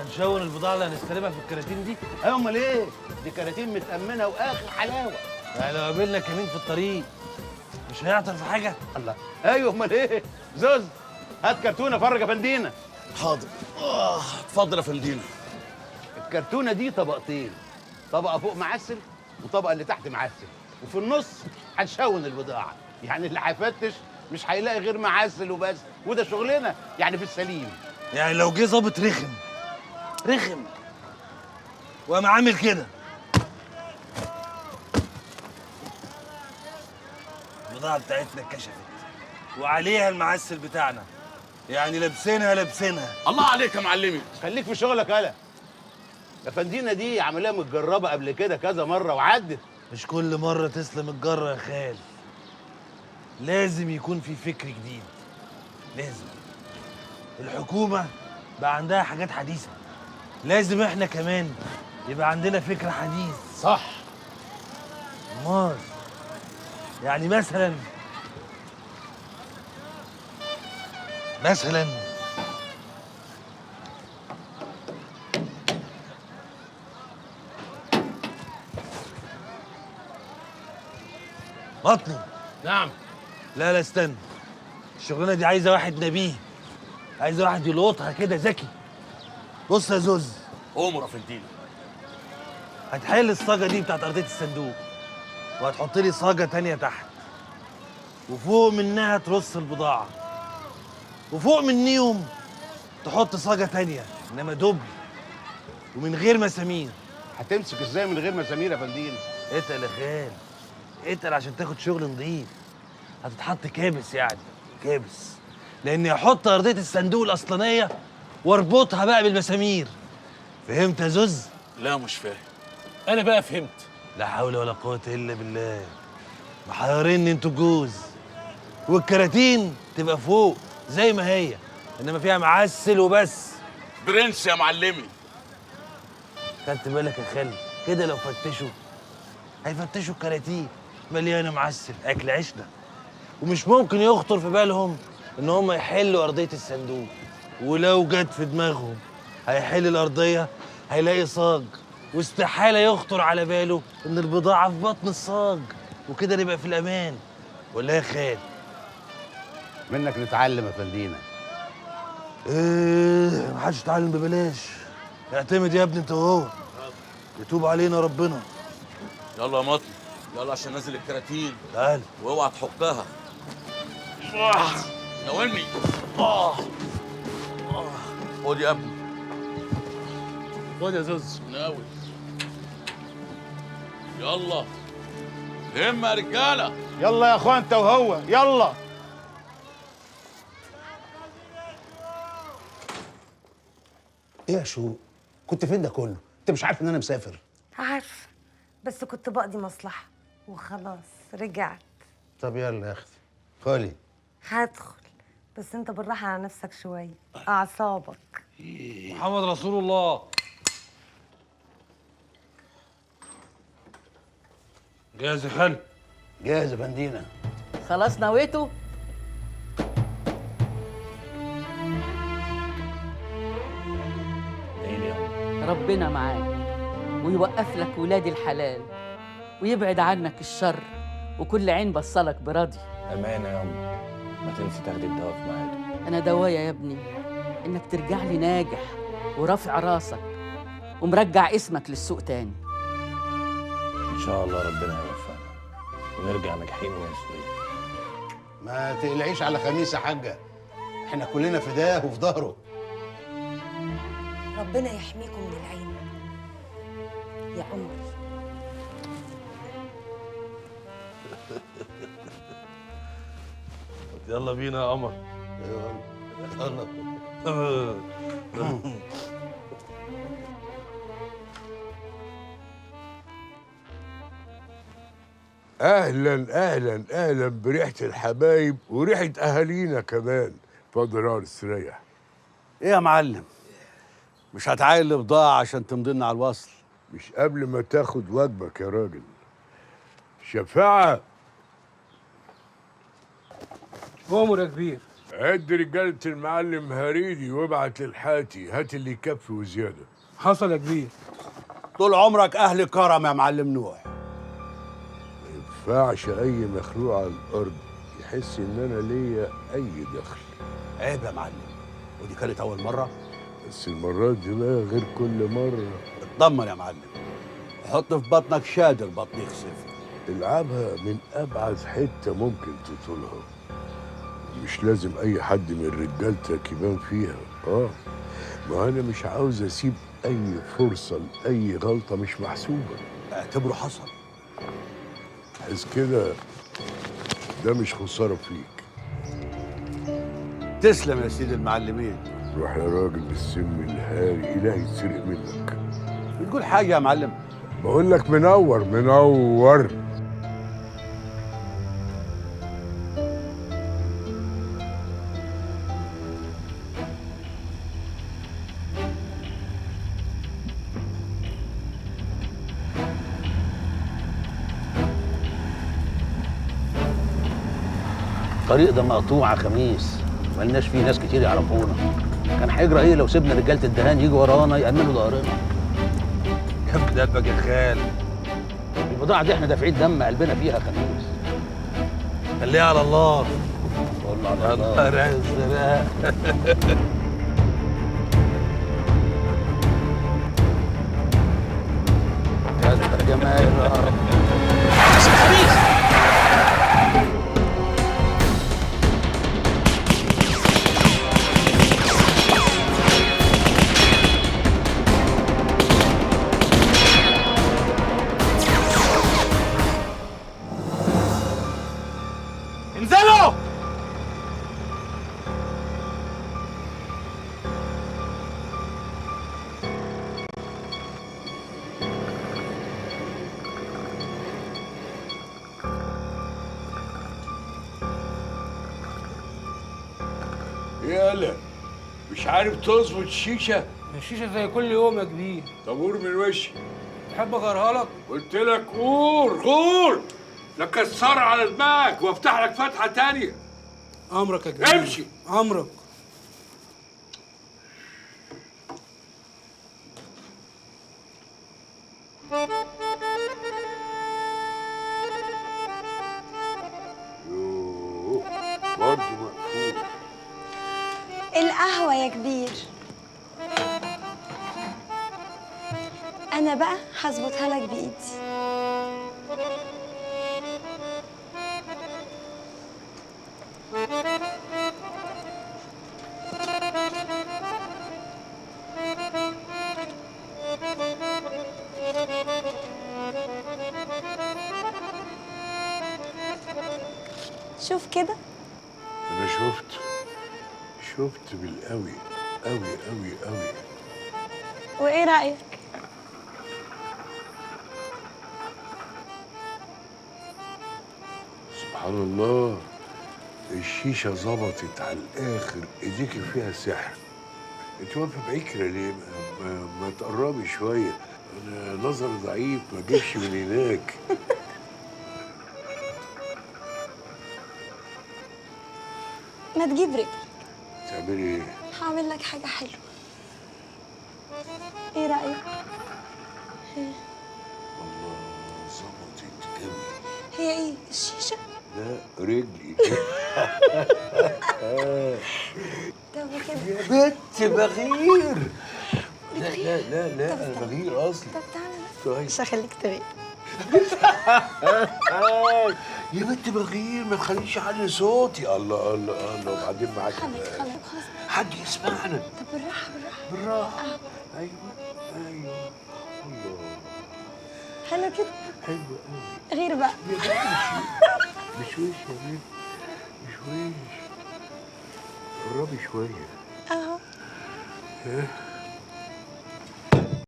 هنشون البضاعه اللي هنستلمها في الكراتين دي. ايوه امال ايه؟ دي كراتين متأمنة واخر حلاوة. يعني لو قابلنا كمين في الطريق مش هيعطل في حاجه؟ الله. ايوه امال ايه؟ زوز هات كرتونة فرج يا فندينا. حاضر. اتفضل يا فندينا. الكرتونة دي طبقتين، طبقة فوق معسل وطبقة اللي تحت معسل، وفي النص هنشون البضاعة، يعني اللي هيفتش مش هيلاقي غير معسل وبس، وده شغلنا يعني في السليم. يعني لو جه ظابط رخم وقام عامل كده، البضاعه بتاعتنا اتكشفت وعليها المعسل بتاعنا، يعني لابسينها. الله عليك يا معلمي. خليك في شغلك يالا. يا فندينا دي عملية متجربة قبل كده كذا مرة وعدت. مش كل مرة تسلم الجرة يا خال، لازم يكون في فكر جديد، لازم. الحكومة بقى عندها حاجات حديثة، لازم احنا كمان يبقى عندنا فكر حديث. صح. امال يعني مثلا بطني. نعم. لا استنى، الشغلانة دي عايزة واحد نبيه، عايزة واحد يلقطها كده ذكي. بص يا زوز، امر يا فندينا. هتحل الصاجة دي بتاعت أرضية الصندوق، وهتحط لي صاجة تانية تحت، وفوق منها ترص البضاعة، وفوق منيهم تحط صاجة تانية إنما دبل ومن غير مسامير. هتمسك ازاي من غير مسامير يا فندينا؟ اتقل يا خال، اتقل عشان تاخد شغل نظيف. هتتحط كابس، يعني كابس، لأني هحط أرضية الصندوق الأصلانية واربطها بقى بالمسامير. فهمت يا زوز؟ لا مش فاهم. انا بقى فهمت. لا حول ولا قوة إلا بالله. محيريني انتوا الجوز، والكراتين تبقى فوق زي ما هي، انما فيها معسل وبس. برنس يا معلمي. خدت بالك يا خالي؟ كده لو فتشوا هيفتشوا الكراتين مليانه معسل، اكل عيشنا، ومش ممكن يخطر في بالهم ان هم يحلوا ارضيه الصندوق. ولو جت في دماغهم هيحل الارضيه هيلاقي صاج، واستحاله يخطر على باله ان البضاعه في بطن الصاج، وكده نبقى في الامان. ولا يا خال؟ منك نتعلم يا فندينا. ايه، محدش يتعلم ببلاش. اعتمد يا ابني انت وهو، يتوب علينا ربنا. يلا يا مطلي، يلا عشان نازل الكراتين. تعال. واوعى تحكها. ناولني. خد يا ابني. خد يا زوز. ناول. يلا همة يا رجاله. يلا يا اخوان انت وهو، يلا. ايه يا شو؟ كنت فين ده كله؟ انت مش عارف ان انا مسافر؟ عارفه، بس كنت بقضي مصلحه وخلاص رجعت. طب يلا يا اختي خالي. هدخل، بس انت بالراحه على نفسك شويه، اعصابك. محمد رسول الله. جاهز يا خال؟ جاهز يا فندينا. خلاص نويتوا؟ ربنا معاك ويوقف لك ولاد الحلال ويبعد عنك الشر وكل عين بصلك براضي. أمانة يا أم، ما تنسي تاخدي الدواء في ميعاده. أنا دوايا يا ابني إنك ترجع لي ناجح ورافع راسك ومرجع اسمك للسوق تاني. إن شاء الله ربنا يوفقنا ونرجع ناجحين ومسؤولين. ما تقلعيش على خميس يا حاجه، احنا كلنا فداه وفي ظهره. ربنا يحميكم من العين يا عمر. يلا بينا يا قمر. يلا. اهلا اهلا اهلا بريحه الحبايب وريحه اهالينا كمان. اتفضل يا استريح. ايه يا معلم، مش هتعاين البضاعة عشان تمضي لنا على الوصل؟ مش قبل ما تاخد واجبك يا راجل. شفاعة. أمر يا كبير. عد رجالة المعلم هريدي وابعت للحاتي، هات اللي يكفي وزيادة. حصل يا كبير. طول عمرك اهل كرم يا معلم نوح. ما ينفعش أي مخلوق على الأرض يحس إن أنا ليا أي دخل. عيب يا معلم، ودي كانت اول مره. بس المرات دي بقى غير كل مرة. اطمن يا معلم، حط في بطنك شادر بطن يخسف. العبها من أبعد حتة ممكن تطولها، مش لازم أي حد من رجالتك يبان فيها. ما أنا مش عاوز أسيب أي فرصة لأي غلطة مش محسوبة. اعتبره حصل. بحيث كده ده مش خسارة فيك. تسلم يا سيدي المعلمين. روح يا راجل بالسم الهاري، إلهي يتسرق منك. بتقول حاجه يا معلم؟ بقول لك منور منور. الطريق ده مقطوع يا خميس، ملناش فيه ناس كتير يعرفونا. كان هيجرى ايه لو سيبنا رجاله الدهان يجوا ورانا يأمنوا ظهرنا؟ كم قلبك يا خال. البضاعه دي احنا دافعين دم قلبنا فيها يا خميس. خليها على الله. والله على الله الله. رزق بقى. يا جماعه يا رب. انزلوا. يالا مش عارف تظبط الشيشة؟ الشيشه زي كل يوم يا كبير. طب قول من وشي. تحب اغيرها لك؟ قلت لك قول قول، لا كسر على دماغك وافتح لك فتحة تانية. امرك يا كبير. امشي. امرك. يوه برضه مقفول. القهوة يا كبير. أنا بقى هظبطها لك بإيدي. شوف كده. أنا شفت بالقوي قوي قوي قوي. وإيه رأيك؟ سبحان الله، الشيشة ظبطت على الآخر، إيديكي فيها سحر. أنت واقفة بعكرة ليه؟ ما تقربي شوية، أنا نظري ضعيف ما أجيبش من هناك. ما تجيب رجلك. تعملي إيه؟ هعمل لك حاجة حلوة. إيه رأيك؟ الله ظبطت قوي. هي إيه؟ الشيشة؟ لا رجلي. طب كده. يا بنت بغير. لا أنا بغير أصلي. طب تعالى طيب. مش هخليك تغير. يا بنت بغير، ما تخليش يعلي صوتي. الله الله الله، وبعدين معاك خلاص. حد يسمعنا. طب بالراحة بالراحة. بالراحة. أيوه الله. حلو كده. حلو قوي. غير بقى. يا بنت مش وش يا بنت، مش وش. قربي شوية. أهو. ها